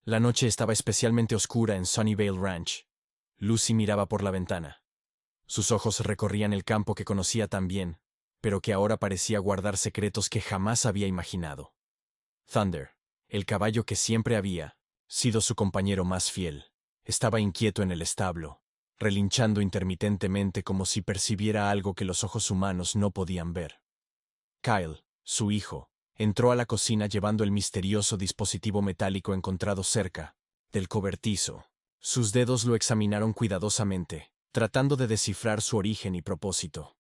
La noche estaba especialmente oscura en Sunnyvale Ranch. Lucy miraba por la ventana. Sus ojos recorrían el campo que conocía tan bien, pero que ahora parecía guardar secretos que jamás había imaginado. Thunder, el caballo que siempre había sido su compañero más fiel, estaba inquieto en el establo, relinchando intermitentemente como si percibiera algo que los ojos humanos no podían ver. Kyle, su hijo, entró a la cocina llevando el misterioso dispositivo metálico encontrado cerca del cobertizo. Sus dedos lo examinaron cuidadosamente, tratando de descifrar su origen y propósito.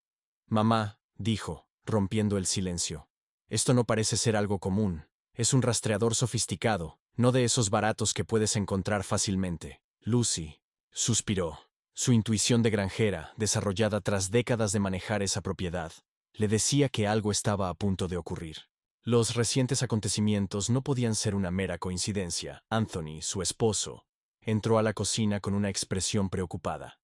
Mamá, dijo, rompiendo el silencio. Esto no parece ser algo común. Es un rastreador sofisticado, no de esos baratos que puedes encontrar fácilmente. Lucy suspiró. Su intuición de granjera, desarrollada tras décadas de manejar esa propiedad, le decía que algo estaba a punto de ocurrir. Los recientes acontecimientos no podían ser una mera coincidencia. Anthony, su esposo, entró a la cocina con una expresión preocupada.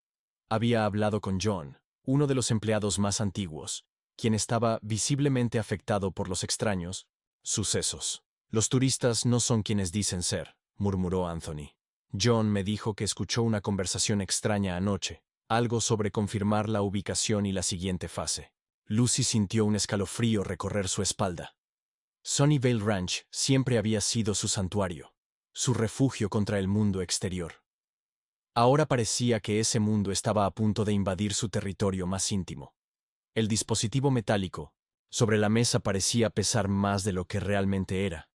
Había hablado con John, uno de los empleados más antiguos, quien estaba visiblemente afectado por los extraños sucesos. Los turistas no son quienes dicen ser, murmuró Anthony. John me dijo que escuchó una conversación extraña anoche, algo sobre confirmar la ubicación y la siguiente fase. Lucy sintió un escalofrío recorrer su espalda. Sunnyvale Ranch siempre había sido su santuario, su refugio contra el mundo exterior. Ahora parecía que ese mundo estaba a punto de invadir su territorio más íntimo. El dispositivo metálico sobre la mesa parecía pesar más de lo que realmente era.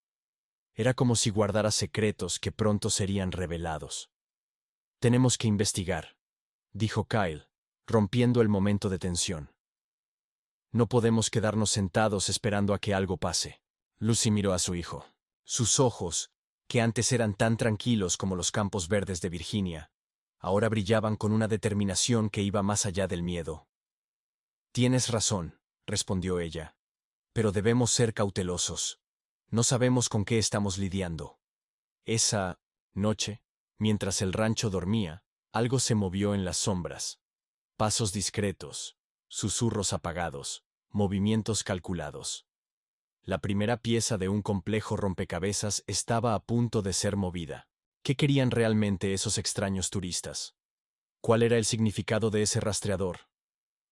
Era como si guardara secretos que pronto serían revelados. Tenemos que investigar, dijo Kyle, rompiendo el momento de tensión. No podemos quedarnos sentados esperando a que algo pase. Lucy miró a su hijo. Sus ojos, que antes eran tan tranquilos como los campos verdes de Virginia, ahora brillaban con una determinación que iba más allá del miedo. Tienes razón, respondió ella. Pero debemos ser cautelosos. No sabemos con qué estamos lidiando. Esa noche, mientras el rancho dormía, algo se movió en las sombras. Pasos discretos, susurros apagados, movimientos calculados. La primera pieza de un complejo rompecabezas estaba a punto de ser movida. ¿Qué querían realmente esos extraños turistas? ¿Cuál era el significado de ese rastreador?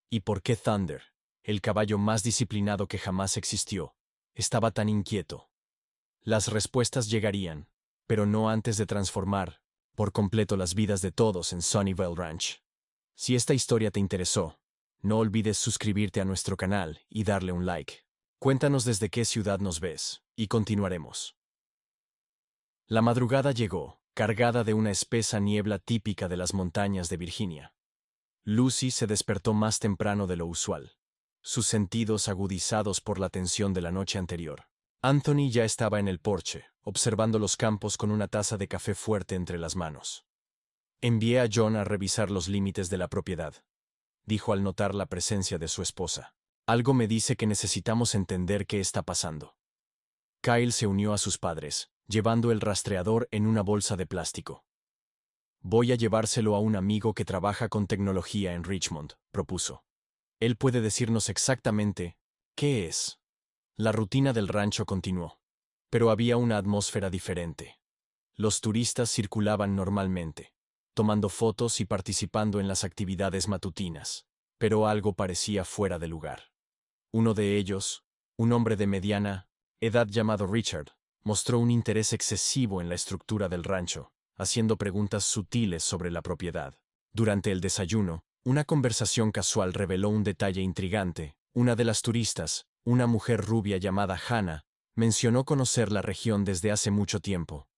¿Y por qué Thunder, el caballo más disciplinado que jamás existió, estaba tan inquieto? Las respuestas llegarían, pero no antes de transformar por completo las vidas de todos en Sunnyvale Ranch. Si esta historia te interesó, no olvides suscribirte a nuestro canal y darle un like. Cuéntanos desde qué ciudad nos ves, y continuaremos. La madrugada llegó, cargada de una espesa niebla típica de las montañas de Virginia. Lucy se despertó más temprano de lo usual, sus sentidos agudizados por la tensión de la noche anterior. Anthony ya estaba en el porche, observando los campos con una taza de café fuerte entre las manos. Envié a John a revisar los límites de la propiedad, dijo al notar la presencia de su esposa. Algo me dice que necesitamos entender qué está pasando. Kyle se unió a sus padres, llevando el rastreador en una bolsa de plástico. Voy a llevárselo a un amigo que trabaja con tecnología en Richmond, propuso. Él puede decirnos exactamente qué es. La rutina del rancho continuó, pero había una atmósfera diferente. Los turistas circulaban normalmente, tomando fotos y participando en las actividades matutinas, pero algo parecía fuera de lugar. Uno de ellos, un hombre de mediana edad llamado Richard, mostró un interés excesivo en la estructura del rancho, haciendo preguntas sutiles sobre la propiedad. Durante el desayuno, una conversación casual reveló un detalle intrigante. Una de las turistas, una mujer rubia llamada Hannah, mencionó conocer la región desde hace mucho tiempo.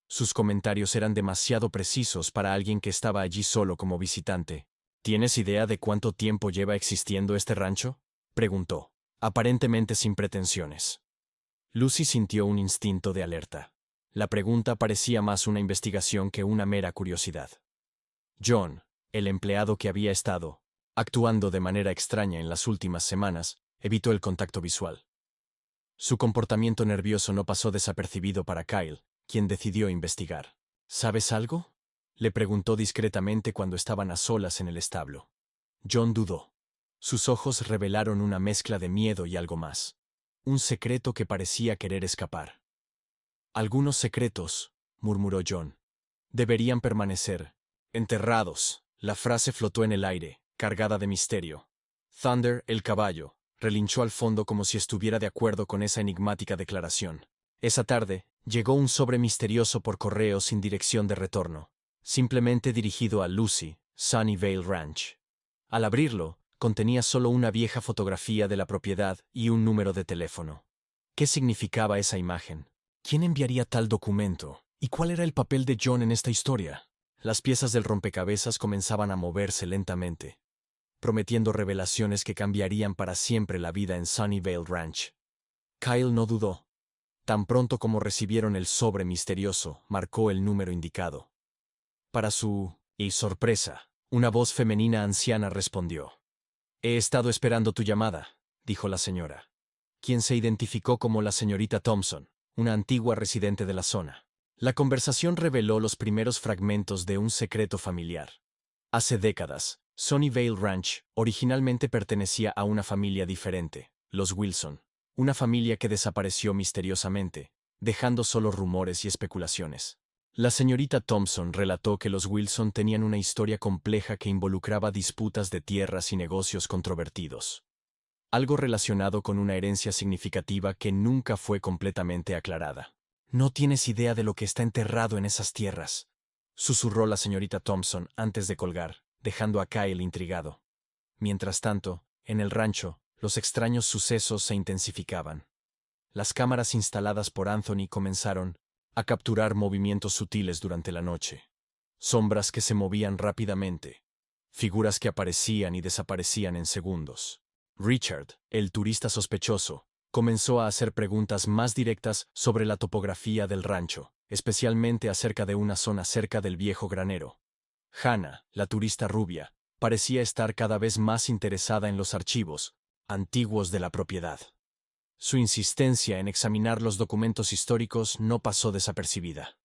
Sus comentarios eran demasiado precisos para alguien que estaba allí solo como visitante. ¿Tienes idea de cuánto tiempo lleva existiendo este rancho?, preguntó, aparentemente sin pretensiones. Lucy sintió un instinto de alerta. La pregunta parecía más una investigación que una mera curiosidad. John, el empleado que había estado actuando de manera extraña en las últimas semanas, evitó el contacto visual. Su comportamiento nervioso no pasó desapercibido para Kyle, quien decidió investigar. ¿Sabes algo?, le preguntó discretamente cuando estaban a solas en el establo. John dudó. Sus ojos revelaron una mezcla de miedo y algo más. Un secreto que parecía querer escapar. Algunos secretos murmuró John. Deberían permanecer enterrados. La frase flotó en el aire, cargada de misterio. Thunder, el caballo, relinchó al fondo como si estuviera de acuerdo con esa enigmática declaración. Esa tarde, llegó un sobre misterioso por correo sin dirección de retorno, simplemente dirigido a Lucy, Sunnyvale Ranch. Al abrirlo, contenía solo una vieja fotografía de la propiedad y un número de teléfono. ¿Qué significaba esa imagen? ¿Quién enviaría tal documento? ¿Y cuál era el papel de John en esta historia? Las piezas del rompecabezas comenzaban a moverse lentamente, prometiendo revelaciones que cambiarían para siempre la vida en Sunnyvale Ranch. Kyle no dudó. Tan pronto como recibieron el sobre misterioso, marcó el número indicado. Para su sorpresa, una voz femenina anciana respondió. «He estado esperando tu llamada», dijo la señora, quien se identificó como la señorita Thompson, una antigua residente de la zona. La conversación reveló los primeros fragmentos de un secreto familiar. Hace décadas, Sunnyvale Ranch originalmente pertenecía a una familia diferente, los Wilson, una familia que desapareció misteriosamente, dejando solo rumores y especulaciones. La señorita Thompson relató que los Wilson tenían una historia compleja que involucraba disputas de tierras y negocios controvertidos. Algo relacionado con una herencia significativa que nunca fue completamente aclarada. «No tienes idea de lo que está enterrado en esas tierras», susurró la señorita Thompson antes de colgar, dejando a Kyle intrigado. Mientras tanto, en el rancho, los extraños sucesos se intensificaban. Las cámaras instaladas por Anthony comenzaron a capturar movimientos sutiles durante la noche. Sombras que se movían rápidamente. Figuras que aparecían y desaparecían en segundos. Richard, el turista sospechoso, comenzó a hacer preguntas más directas sobre la topografía del rancho, especialmente acerca de una zona cerca del viejo granero. Hannah, la turista rubia, parecía estar cada vez más interesada en los archivos antiguos de la propiedad. Su insistencia en examinar los documentos históricos no pasó desapercibida.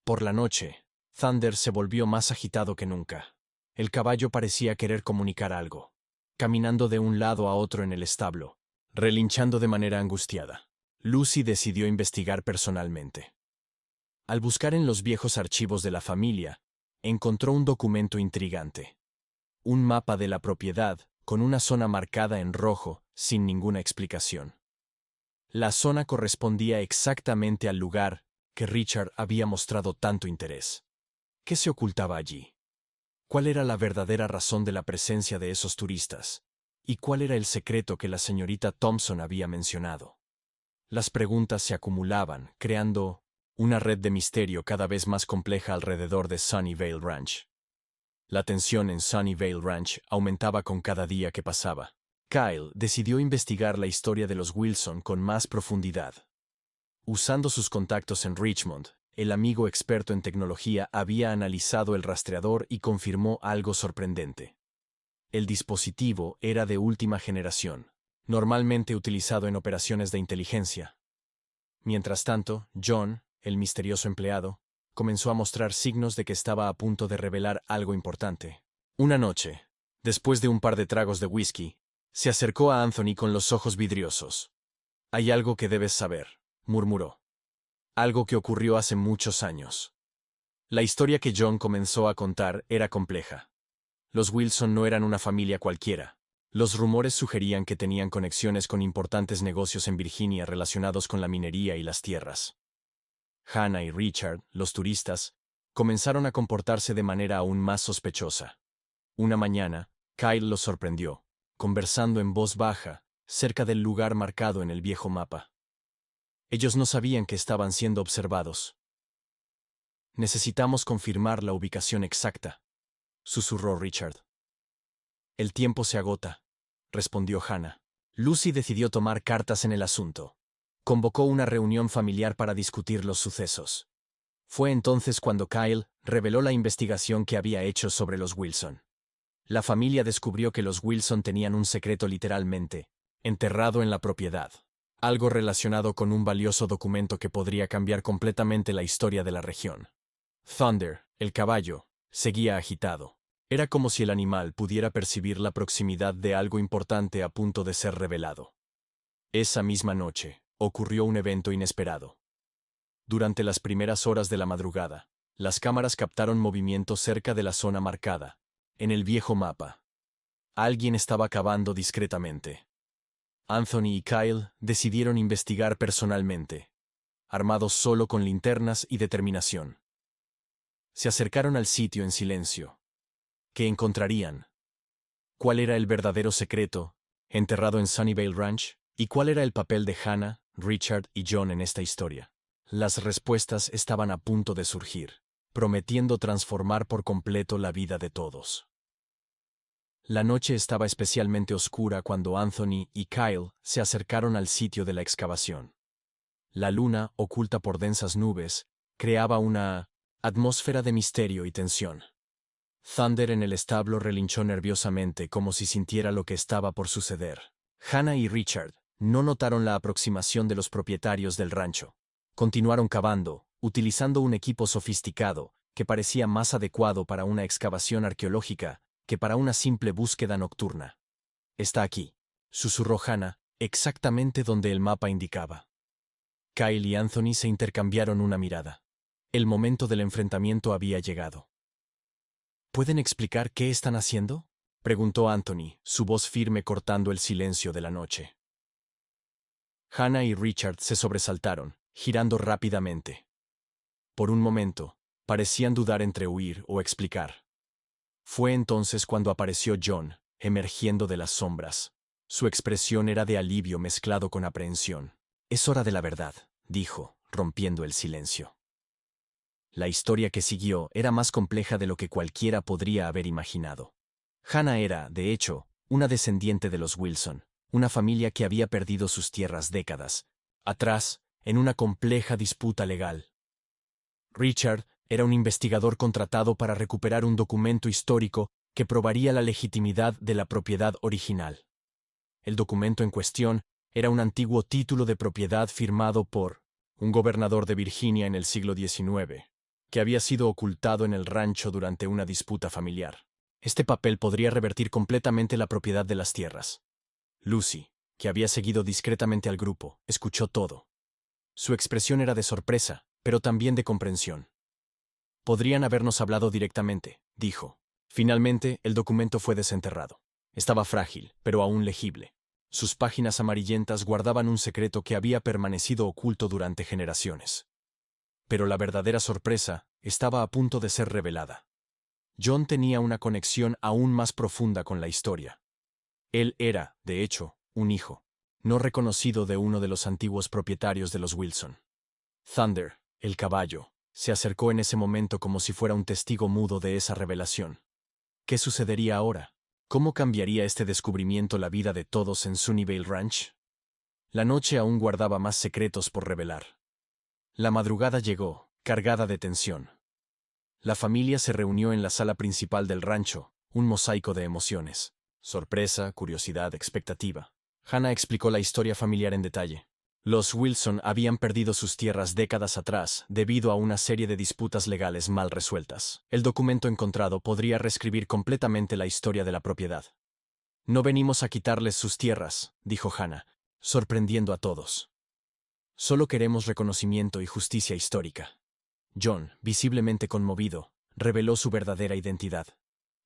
Por la noche, Thunder se volvió más agitado que nunca. El caballo parecía querer comunicar algo, caminando de un lado a otro en el establo, relinchando de manera angustiada. Lucy decidió investigar personalmente. Al buscar en los viejos archivos de la familia, encontró un documento intrigante. Un mapa de la propiedad, con una zona marcada en rojo, sin ninguna explicación. La zona correspondía exactamente al lugar que Richard había mostrado tanto interés. ¿Qué se ocultaba allí? ¿Cuál era la verdadera razón de la presencia de esos turistas? ¿Y cuál era el secreto que la señorita Thompson había mencionado? Las preguntas se acumulaban, creando una red de misterio cada vez más compleja alrededor de Sunnyvale Ranch. La tensión en Sunnyvale Ranch aumentaba con cada día que pasaba. Kyle decidió investigar la historia de los Wilson con más profundidad. Usando sus contactos en Richmond, el amigo experto en tecnología había analizado el rastreador y confirmó algo sorprendente. El dispositivo era de última generación, normalmente utilizado en operaciones de inteligencia. Mientras tanto, John, el misterioso empleado, comenzó a mostrar signos de que estaba a punto de revelar algo importante. Una noche, después de un par de tragos de whisky, se acercó a Anthony con los ojos vidriosos. «Hay algo que debes saber», murmuró. Algo que ocurrió hace muchos años. La historia que John comenzó a contar era compleja. Los Wilson no eran una familia cualquiera. Los rumores sugerían que tenían conexiones con importantes negocios en Virginia relacionados con la minería y las tierras. Hannah y Richard, los turistas, comenzaron a comportarse de manera aún más sospechosa. Una mañana, Kyle los sorprendió, conversando en voz baja, cerca del lugar marcado en el viejo mapa. Ellos no sabían que estaban siendo observados. «Necesitamos confirmar la ubicación exacta», susurró Richard. «El tiempo se agota», respondió Hannah. Lucy decidió tomar cartas en el asunto. Convocó una reunión familiar para discutir los sucesos. Fue entonces cuando Kyle reveló la investigación que había hecho sobre los Wilson. La familia descubrió que los Wilson tenían un secreto literalmente enterrado en la propiedad, algo relacionado con un valioso documento que podría cambiar completamente la historia de la región. Thunder, el caballo, seguía agitado. Era como si el animal pudiera percibir la proximidad de algo importante a punto de ser revelado. Esa misma noche, ocurrió un evento inesperado. Durante las primeras horas de la madrugada, las cámaras captaron movimiento cerca de la zona marcada, en el viejo mapa. Alguien estaba cavando discretamente. Anthony y Kyle decidieron investigar personalmente, armados solo con linternas y determinación. Se acercaron al sitio en silencio. ¿Qué encontrarían? ¿Cuál era el verdadero secreto enterrado en Sunnyvale Ranch? ¿Y cuál era el papel de Hannah, Richard y John en esta historia? Las respuestas estaban a punto de surgir, prometiendo transformar por completo la vida de todos. La noche estaba especialmente oscura cuando Anthony y Kyle se acercaron al sitio de la excavación. La luna, oculta por densas nubes, creaba una atmósfera de misterio y tensión. Thunder en el establo relinchó nerviosamente como si sintiera lo que estaba por suceder. Hannah y Richard no notaron la aproximación de los propietarios del rancho. Continuaron cavando, utilizando un equipo sofisticado que parecía más adecuado para una excavación arqueológica que para una simple búsqueda nocturna. «Está aquí», susurró Hannah, exactamente donde el mapa indicaba. Kyle y Anthony se intercambiaron una mirada. El momento del enfrentamiento había llegado. ¿Pueden explicar qué están haciendo?, preguntó Anthony, su voz firme cortando el silencio de la noche. Hannah y Richard se sobresaltaron, girando rápidamente. Por un momento, parecían dudar entre huir o explicar. Fue entonces cuando apareció John, emergiendo de las sombras. Su expresión era de alivio mezclado con aprehensión. «Es hora de la verdad», dijo, rompiendo el silencio. La historia que siguió era más compleja de lo que cualquiera podría haber imaginado. Hannah era, de hecho, una descendiente de los Wilson, una familia que había perdido sus tierras décadas atrás en una compleja disputa legal. Richard era un investigador contratado para recuperar un documento histórico que probaría la legitimidad de la propiedad original. El documento en cuestión era un antiguo título de propiedad firmado por un gobernador de Virginia en el siglo XIX, que había sido ocultado en el rancho durante una disputa familiar. Este papel podría revertir completamente la propiedad de las tierras. Lucy, que había seguido discretamente al grupo, escuchó todo. Su expresión era de sorpresa, pero también de comprensión. «Podrían habernos hablado directamente», dijo. Finalmente, el documento fue desenterrado. Estaba frágil, pero aún legible. Sus páginas amarillentas guardaban un secreto que había permanecido oculto durante generaciones. Pero la verdadera sorpresa estaba a punto de ser revelada. John tenía una conexión aún más profunda con la historia. Él era, de hecho, un hijo no reconocido de uno de los antiguos propietarios de los Wilson. Thunder, el caballo, se acercó en ese momento como si fuera un testigo mudo de esa revelación. ¿Qué sucedería ahora? ¿Cómo cambiaría este descubrimiento la vida de todos en Sunnyvale Ranch? La noche aún guardaba más secretos por revelar. La madrugada llegó, cargada de tensión. La familia se reunió en la sala principal del rancho, un mosaico de emociones. Sorpresa, curiosidad, expectativa. Hannah explicó la historia familiar en detalle. Los Wilson habían perdido sus tierras décadas atrás debido a una serie de disputas legales mal resueltas. El documento encontrado podría reescribir completamente la historia de la propiedad. «No venimos a quitarles sus tierras», dijo Hannah, sorprendiendo a todos. «Solo queremos reconocimiento y justicia histórica». John, visiblemente conmovido, reveló su verdadera identidad.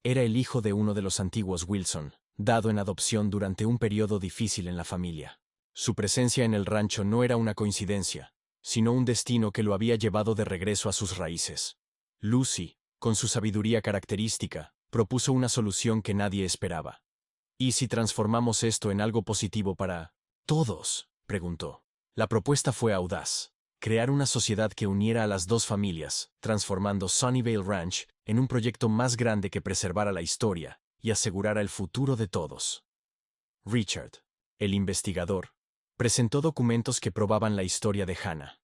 Era el hijo de uno de los antiguos Wilson, dado en adopción durante un periodo difícil en la familia. Su presencia en el rancho no era una coincidencia, sino un destino que lo había llevado de regreso a sus raíces. Lucy, con su sabiduría característica, propuso una solución que nadie esperaba. «¿Y si transformamos esto en algo positivo para todos?», preguntó. La propuesta fue audaz: crear una sociedad que uniera a las dos familias, transformando Sunnyvale Ranch en un proyecto más grande que preservara la historia y asegurara el futuro de todos. Richard, el investigador, presentó documentos que probaban la historia de Hannah.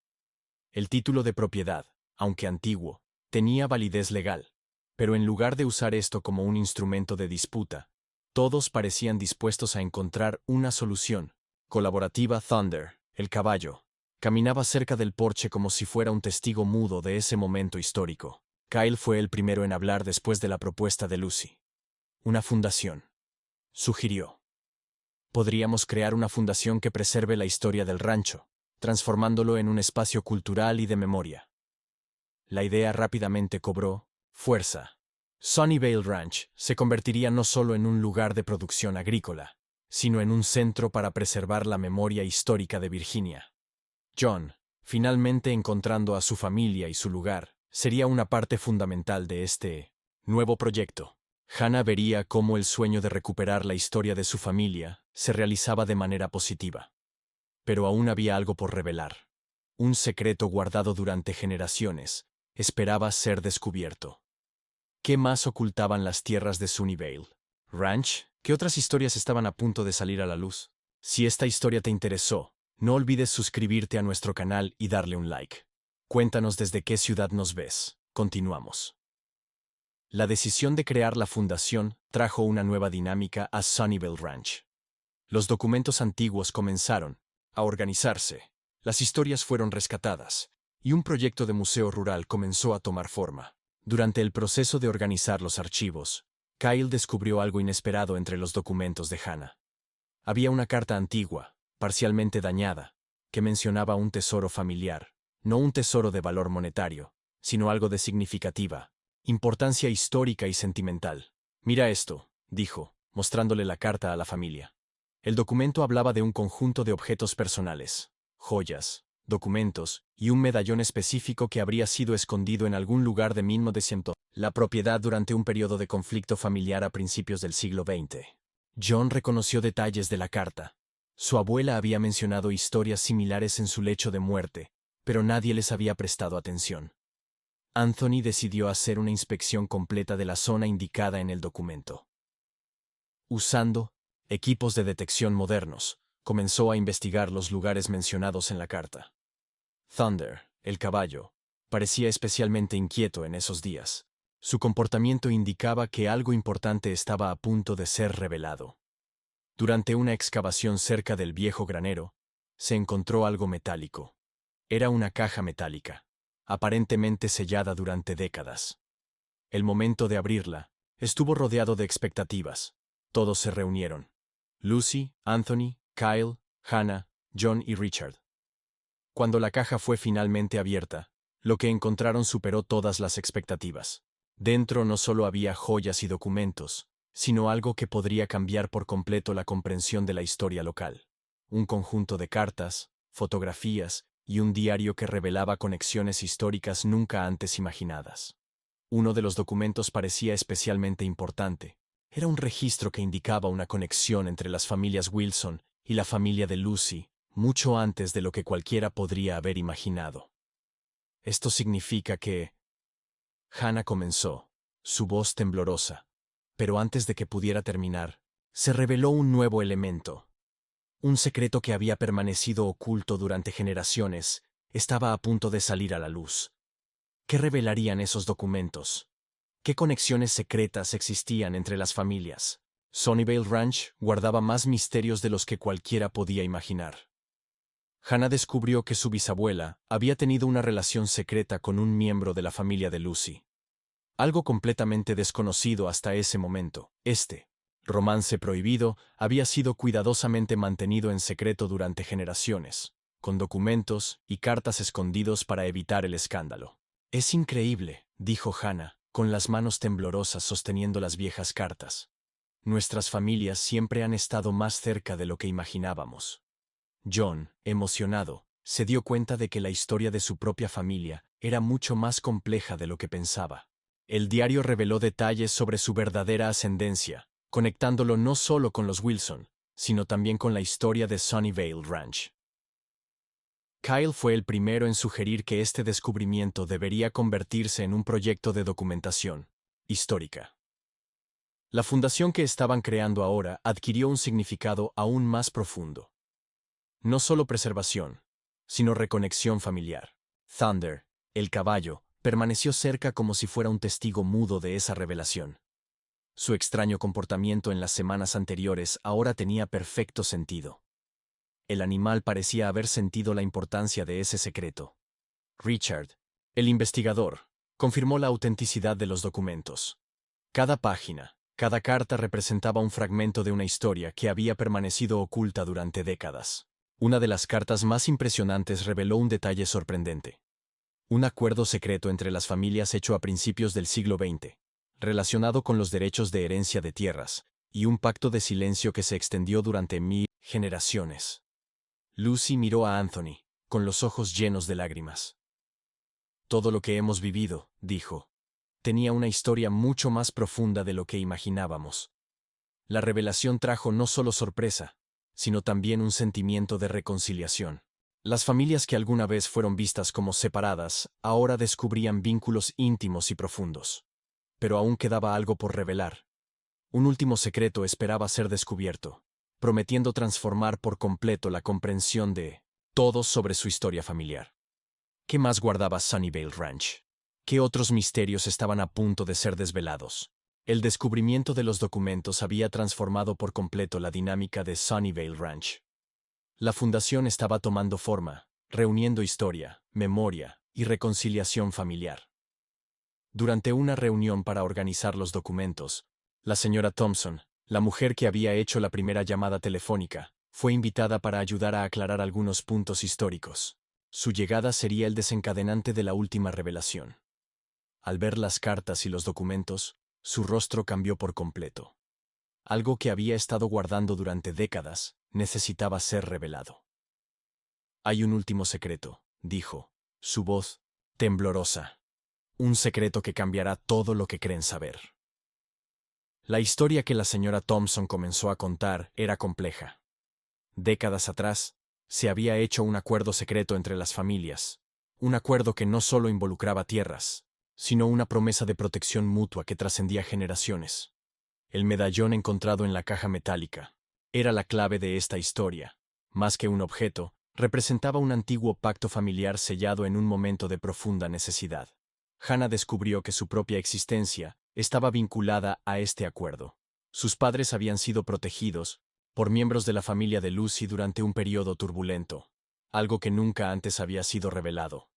El título de propiedad, aunque antiguo, tenía validez legal, pero en lugar de usar esto como un instrumento de disputa, todos parecían dispuestos a encontrar una solución. Colaborativa. Thunder, el caballo, caminaba cerca del porche como si fuera un testigo mudo de ese momento histórico. Kyle fue el primero en hablar después de la propuesta de Lucy. «Una fundación», sugirió. «Podríamos crear una fundación que preserve la historia del rancho», transformándolo en un espacio cultural y de memoria. La idea rápidamente cobró fuerza. Sunnyvale Ranch se convertiría no solo en un lugar de producción agrícola, sino en un centro para preservar la memoria histórica de Virginia. John, finalmente encontrando a su familia y su lugar, sería una parte fundamental de este nuevo proyecto. Hannah vería cómo el sueño de recuperar la historia de su familia se realizaba de manera positiva. Pero aún había algo por revelar. Un secreto guardado durante generaciones esperaba ser descubierto. ¿Qué más ocultaban las tierras de Sunnyvale Ranch? ¿Qué otras historias estaban a punto de salir a la luz? Si esta historia te interesó, no olvides suscribirte a nuestro canal y darle un like. Cuéntanos desde qué ciudad nos ves. Continuamos. La decisión de crear la fundación trajo una nueva dinámica a Sunnyvale Ranch. Los documentos antiguos comenzaron a organizarse, las historias fueron rescatadas, y un proyecto de museo rural comenzó a tomar forma. Durante el proceso de organizar los archivos, Kyle descubrió algo inesperado entre los documentos de Hannah. Había una carta antigua, parcialmente dañada, que mencionaba un tesoro familiar, no un tesoro de valor monetario, sino algo de significativa importancia histórica y sentimental. Mira esto, dijo, mostrándole la carta a la familia. El documento hablaba de un conjunto de objetos personales, joyas, documentos y un medallón específico que habría sido escondido en algún lugar de 1900, la propiedad durante un periodo de conflicto familiar a principios del siglo XX. John reconoció detalles de la carta. Su abuela había mencionado historias similares en su lecho de muerte, pero nadie les había prestado atención. Anthony decidió hacer una inspección completa de la zona indicada en el documento. Usando equipos de detección modernos, comenzó a investigar los lugares mencionados en la carta. Thunder, el caballo, parecía especialmente inquieto en esos días. Su comportamiento indicaba que algo importante estaba a punto de ser revelado. Durante una excavación cerca del viejo granero, se encontró algo metálico. Era una caja metálica, aparentemente sellada durante décadas. El momento de abrirla estuvo rodeado de expectativas. Todos se reunieron. Lucy, Anthony, Kyle, Hannah, John y Richard. Cuando la caja fue finalmente abierta, lo que encontraron superó todas las expectativas. Dentro no solo había joyas y documentos, sino algo que podría cambiar por completo la comprensión de la historia local. Un conjunto de cartas, fotografías y un diario que revelaba conexiones históricas nunca antes imaginadas. Uno de los documentos parecía especialmente importante. Era un registro que indicaba una conexión entre las familias Wilson y la familia de Lucy, mucho antes de lo que cualquiera podría haber imaginado. Esto significa que... Hannah comenzó, su voz temblorosa, pero antes de que pudiera terminar, se reveló un nuevo elemento. Un secreto que había permanecido oculto durante generaciones estaba a punto de salir a la luz. ¿Qué revelarían esos documentos? ¿Qué conexiones secretas existían entre las familias? Sunnyvale Ranch guardaba más misterios de los que cualquiera podía imaginar. Hannah descubrió que su bisabuela había tenido una relación secreta con un miembro de la familia de Lucy. Algo completamente desconocido hasta ese momento. Este romance prohibido había sido cuidadosamente mantenido en secreto durante generaciones, con documentos y cartas escondidos para evitar el escándalo. Es increíble, dijo Hannah, con las manos temblorosas sosteniendo las viejas cartas. Nuestras familias siempre han estado más cerca de lo que imaginábamos. John, emocionado, se dio cuenta de que la historia de su propia familia era mucho más compleja de lo que pensaba. El diario reveló detalles sobre su verdadera ascendencia, conectándolo no solo con los Wilson, sino también con la historia de Sunnyvale Ranch. Kyle fue el primero en sugerir que este descubrimiento debería convertirse en un proyecto de documentación histórica. La fundación que estaban creando ahora adquirió un significado aún más profundo. No solo preservación, sino reconexión familiar. Thunder, el caballo, permaneció cerca como si fuera un testigo mudo de esa revelación. Su extraño comportamiento en las semanas anteriores ahora tenía perfecto sentido. El animal parecía haber sentido la importancia de ese secreto. Richard, el investigador, confirmó la autenticidad de los documentos. Cada página, cada carta representaba un fragmento de una historia que había permanecido oculta durante décadas. Una de las cartas más impresionantes reveló un detalle sorprendente. Un acuerdo secreto entre las familias hecho a principios del siglo XX, relacionado con los derechos de herencia de tierras, y un pacto de silencio que se extendió durante 1000 generaciones. Lucy miró a Anthony, con los ojos llenos de lágrimas. Todo lo que hemos vivido, dijo, tenía una historia mucho más profunda de lo que imaginábamos. La revelación trajo no solo sorpresa, sino también un sentimiento de reconciliación. Las familias que alguna vez fueron vistas como separadas, ahora descubrían vínculos íntimos y profundos. Pero aún quedaba algo por revelar. Un último secreto esperaba ser descubierto, prometiendo transformar por completo la comprensión de todos sobre su historia familiar. ¿Qué más guardaba Sunnyvale Ranch? ¿Qué otros misterios estaban a punto de ser desvelados? El descubrimiento de los documentos había transformado por completo la dinámica de Sunnyvale Ranch. La fundación estaba tomando forma, reuniendo historia, memoria y reconciliación familiar. Durante una reunión para organizar los documentos, la señora Thompson, la mujer que había hecho la primera llamada telefónica, fue invitada para ayudar a aclarar algunos puntos históricos. Su llegada sería el desencadenante de la última revelación. Al ver las cartas y los documentos, su rostro cambió por completo. Algo que había estado guardando durante décadas necesitaba ser revelado. Hay un último secreto, dijo, su voz temblorosa. Un secreto que cambiará todo lo que creen saber. La historia que la señora Thompson comenzó a contar era compleja. Décadas atrás, se había hecho un acuerdo secreto entre las familias, un acuerdo que no solo involucraba tierras, sino una promesa de protección mutua que trascendía generaciones. El medallón encontrado en la caja metálica era la clave de esta historia. Más que un objeto, representaba un antiguo pacto familiar sellado en un momento de profunda necesidad. Hannah descubrió que su propia existencia estaba vinculada a este acuerdo. Sus padres habían sido protegidos por miembros de la familia de Lucy durante un periodo turbulento, algo que nunca antes había sido revelado.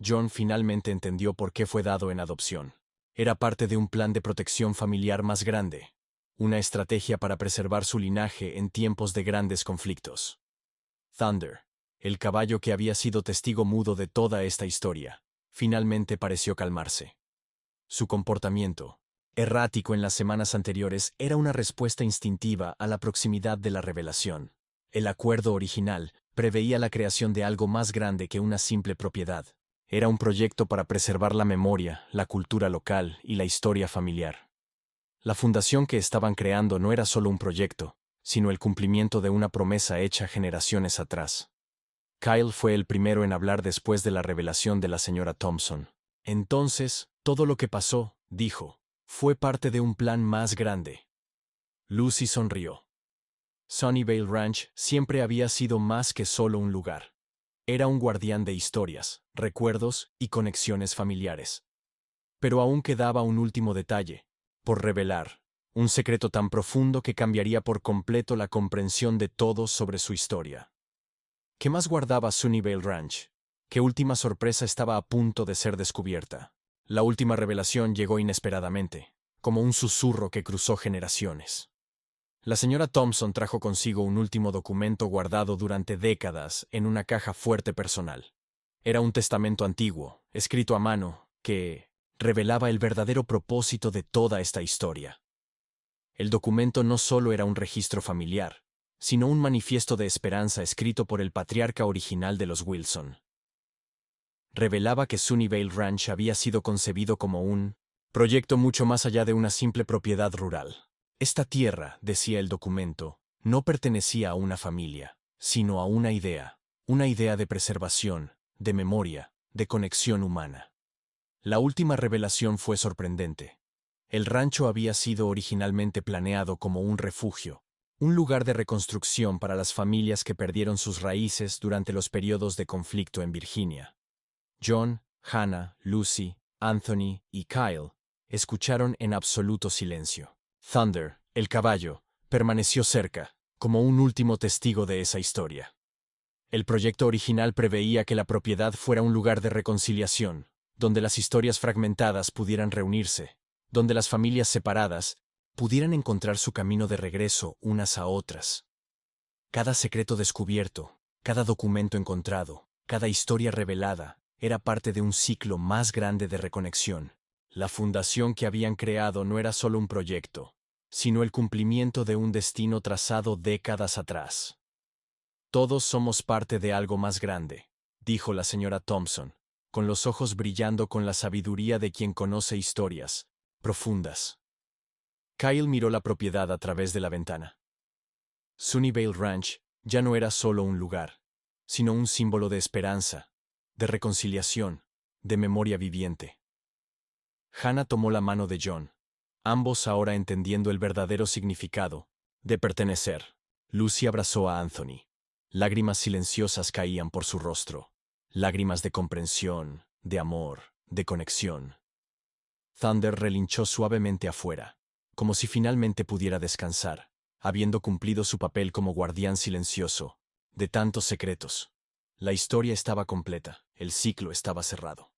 John finalmente entendió por qué fue dado en adopción. Era parte de un plan de protección familiar más grande, una estrategia para preservar su linaje en tiempos de grandes conflictos. Thunder, el caballo que había sido testigo mudo de toda esta historia, finalmente pareció calmarse. Su comportamiento, errático en las semanas anteriores, era una respuesta instintiva a la proximidad de la revelación. El acuerdo original preveía la creación de algo más grande que una simple propiedad. Era un proyecto para preservar la memoria, la cultura local y la historia familiar. La fundación que estaban creando no era solo un proyecto, sino el cumplimiento de una promesa hecha generaciones atrás. Kyle fue el primero en hablar después de la revelación de la señora Thompson. Entonces, todo lo que pasó, dijo, fue parte de un plan más grande. Lucy sonrió. Sunnyvale Ranch siempre había sido más que solo un lugar. Era un guardián de historias, recuerdos y conexiones familiares. Pero aún quedaba un último detalle, por revelar, un secreto tan profundo que cambiaría por completo la comprensión de todos sobre su historia. ¿Qué más guardaba Sunnyvale Ranch? ¿Qué última sorpresa estaba a punto de ser descubierta? La última revelación llegó inesperadamente, como un susurro que cruzó generaciones. La señora Thompson trajo consigo un último documento guardado durante décadas en una caja fuerte personal. Era un testamento antiguo, escrito a mano, que revelaba el verdadero propósito de toda esta historia. El documento no solo era un registro familiar, sino un manifiesto de esperanza escrito por el patriarca original de los Wilson. Revelaba que Sunnyvale Ranch había sido concebido como un proyecto mucho más allá de una simple propiedad rural. Esta tierra, decía el documento, no pertenecía a una familia, sino a una idea de preservación, de memoria, de conexión humana. La última revelación fue sorprendente. El rancho había sido originalmente planeado como un refugio, un lugar de reconstrucción para las familias que perdieron sus raíces durante los periodos de conflicto en Virginia. John, Hannah, Lucy, Anthony y Kyle escucharon en absoluto silencio. Thunder, el caballo, permaneció cerca, como un último testigo de esa historia. El proyecto original preveía que la propiedad fuera un lugar de reconciliación, donde las historias fragmentadas pudieran reunirse, donde las familias separadas pudieran encontrar su camino de regreso unas a otras. Cada secreto descubierto, Cada documento encontrado, cada historia revelada, era parte de un ciclo más grande de reconexión. La fundación que habían creado no era solo un proyecto, sino el cumplimiento de un destino trazado décadas atrás. Todos somos parte de algo más grande, dijo la señora Thompson, con los ojos brillando con la sabiduría de quien conoce historias profundas. Kyle miró la propiedad a través de la ventana. Sunnyvale Ranch ya no era solo un lugar, sino un símbolo de esperanza, de reconciliación, de memoria viviente. Hannah tomó la mano de John, ambos ahora entendiendo el verdadero significado de pertenecer. Lucy abrazó a Anthony. Lágrimas silenciosas caían por su rostro, lágrimas de comprensión, de amor, de conexión. Thunder relinchó suavemente afuera, como si finalmente pudiera descansar, habiendo cumplido su papel como guardián silencioso de tantos secretos. La historia estaba completa, el ciclo estaba cerrado.